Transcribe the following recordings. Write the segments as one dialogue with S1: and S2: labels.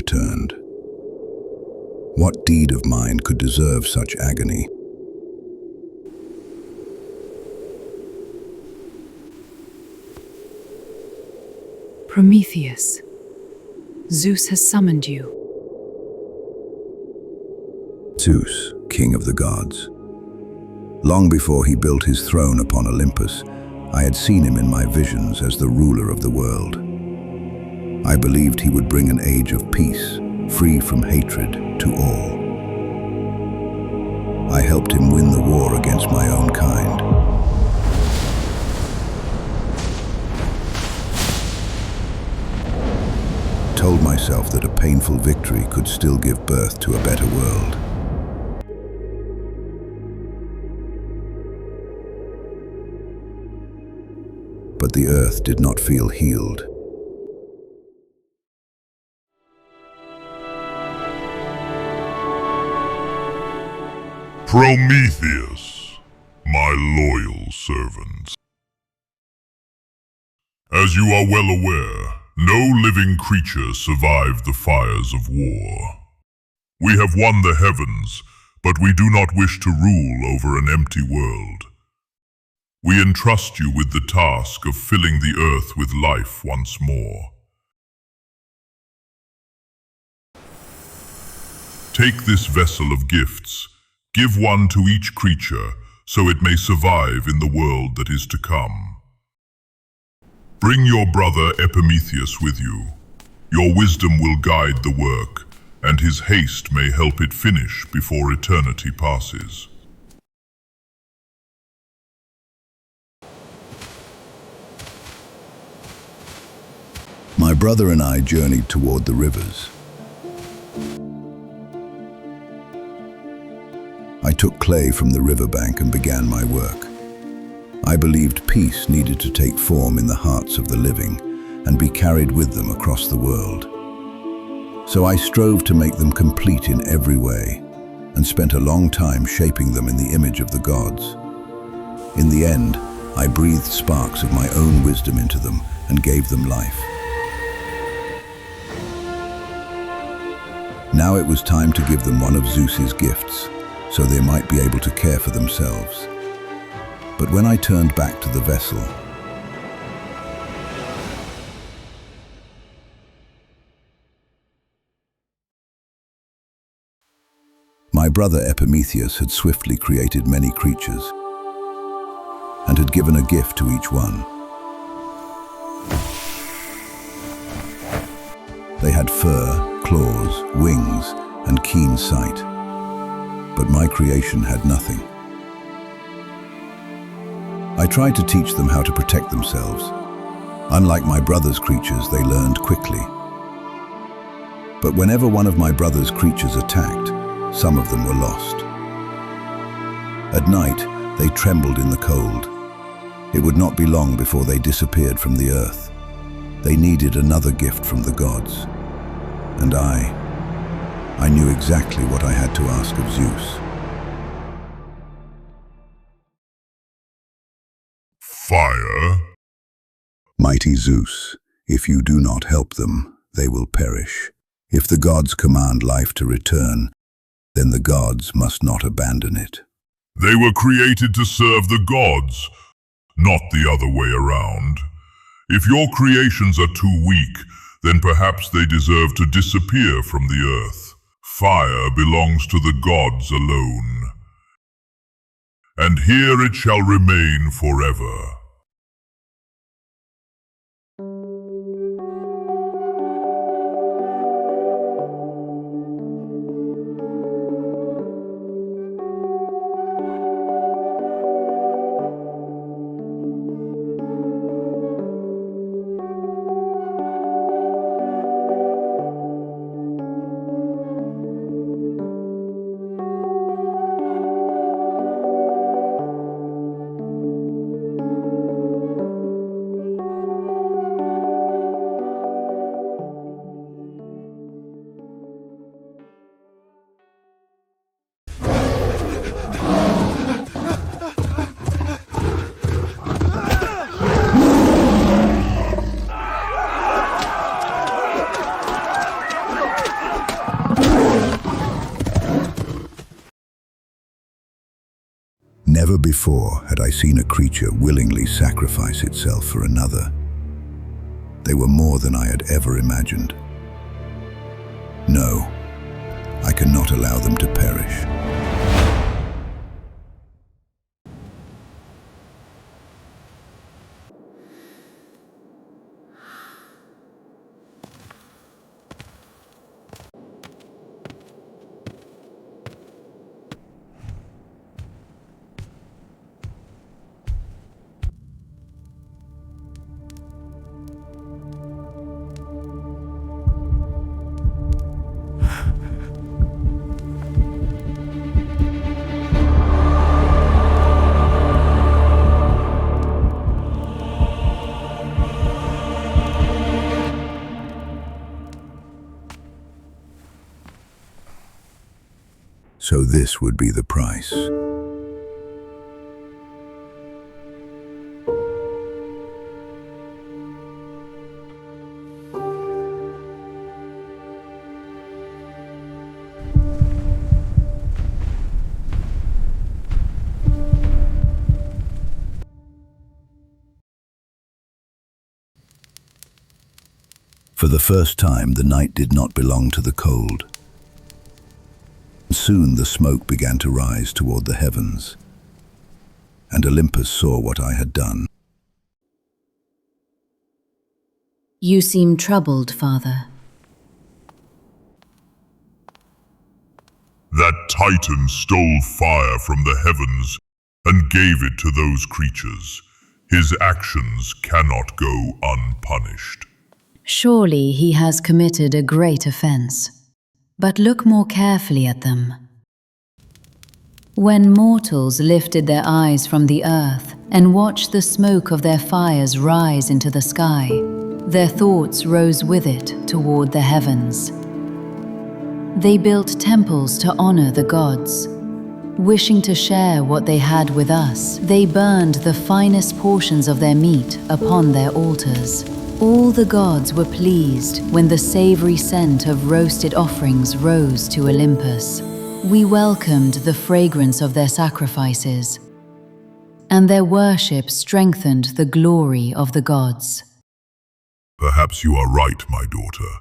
S1: returned. What deed of mine could deserve such agony?
S2: Prometheus, Zeus has summoned you.
S1: Zeus, king of the gods. Long before he built his throne upon Olympus, I had seen him in my visions as the ruler of the world. I believed he would bring an age of peace, free from hatred, to all. I helped him win the war against my own kind. Told myself that a painful victory could still give birth to a better world. But the earth did not feel healed.
S3: Prometheus, my loyal servant. As you are well aware, no living creature survived the fires of war. We have won the heavens, but we do not wish to rule over an empty world. We entrust you with the task of filling the earth with life once more. Take this vessel of gifts. Give one to each creature, so it may survive in the world that is to come. Bring your brother Prometheus with you. Your wisdom will guide the work, and his haste may help it finish before eternity passes.
S1: My brother and I journeyed toward the rivers. I took clay from the riverbank and began my work. I believed peace needed to take form in the hearts of the living and be carried with them across the world. So I strove to make them complete in every way and spent a long time shaping them in the image of the gods. In the end, I breathed sparks of my own wisdom into them and gave them life. Now it was time to give them one of Zeus's gifts, so they might be able to care for themselves. But when I turned back to the vessel, my brother Prometheus had swiftly created many creatures and had given a gift to each one. They had fur, claws, wings, and keen sight. But my creation had nothing. I tried to teach them how to protect themselves. Unlike my brother's creatures, they learned quickly. But whenever one of my brother's creatures attacked, some of them were lost. At night, they trembled in the cold. It would not be long before they disappeared from the earth. They needed another gift from the gods. And I knew exactly what I had to ask of Zeus.
S3: Fire?
S1: Mighty Zeus, if you do not help them, they will perish. If the gods command life to return, then the gods must not abandon it.
S3: They were created to serve the gods, not the other way around. If your creations are too weak, then perhaps they deserve to disappear from the earth. Fire belongs to the gods alone. And here it shall remain forever.
S1: Never before had I seen a creature willingly sacrifice itself for another. They were more than I had ever imagined. No, I cannot allow them to perish. So this would be the price. For the first time, the night did not belong to the cold. Soon the smoke began to rise toward the heavens, and Olympus saw what I had done.
S2: You seem troubled, Father.
S3: That Titan stole fire from the heavens and gave it to those creatures. His actions cannot go unpunished.
S2: Surely he has committed a great offense. But look more carefully at them. When mortals lifted their eyes from the earth and watched the smoke of their fires rise into the sky, their thoughts rose with it toward the heavens. They built temples to honor the gods. Wishing to share what they had with us, they burned the finest portions of their meat upon their altars. All the gods were pleased when the savory scent of roasted offerings rose to Olympus. We welcomed the fragrance of their sacrifices, and their worship strengthened the glory of the gods.
S3: Perhaps you are right, my daughter.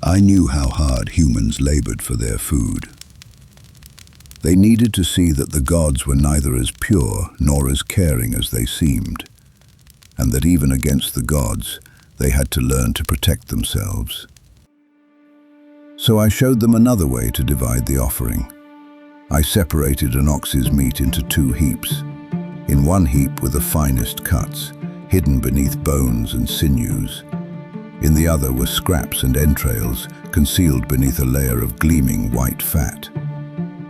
S1: I knew how hard humans labored for their food. They needed to see that the gods were neither as pure nor as caring as they seemed, and that even against the gods, they had to learn to protect themselves. So I showed them another way to divide the offering. I separated an ox's meat into 2 heaps. In one heap were the finest cuts, hidden beneath bones and sinews. In the other were scraps and entrails, concealed beneath a layer of gleaming white fat.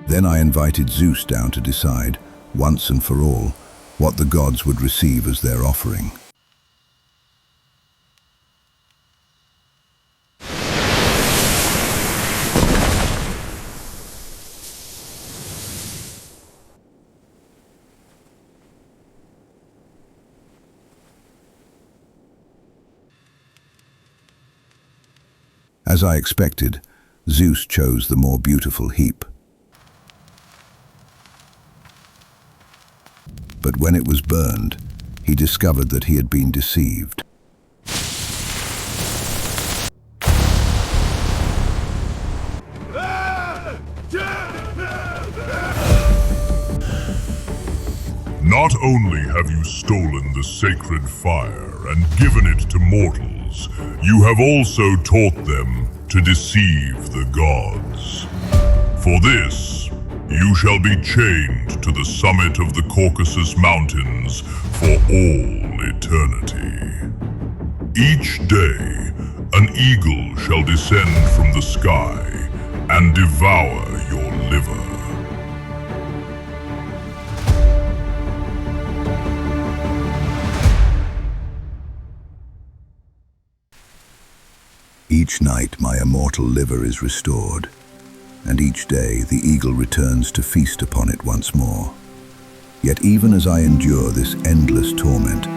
S1: Then I invited Zeus down to decide, once and for all, what the gods would receive as their offering. As I expected, Zeus chose the more beautiful heap. But when it was burned, he discovered that he had been deceived.
S3: Not only have you stolen the sacred fire and given it to mortals, you have also taught them to deceive the gods. For this, you shall be chained to the summit of the Caucasus Mountains for all eternity. Each day, an eagle shall descend from the sky and devour your liver.
S1: Each night my immortal liver is restored, and each day the eagle returns to feast upon it once more. Yet even as I endure this endless torment,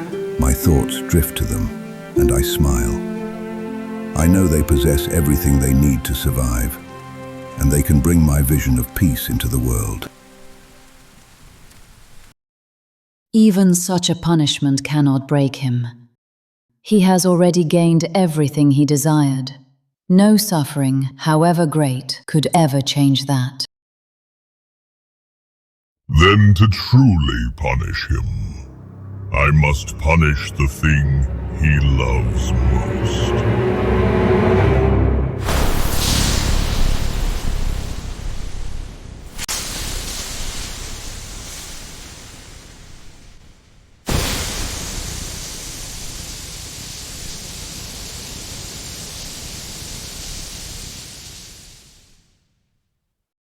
S1: my thoughts drift to them, and I smile. I know they possess everything they need to survive, and they can bring my vision of peace into the world.
S2: Even such a punishment cannot break him. He has already gained everything he desired. No suffering, however great, could ever change that.
S3: Then to truly punish him, I must punish the thing he loves most.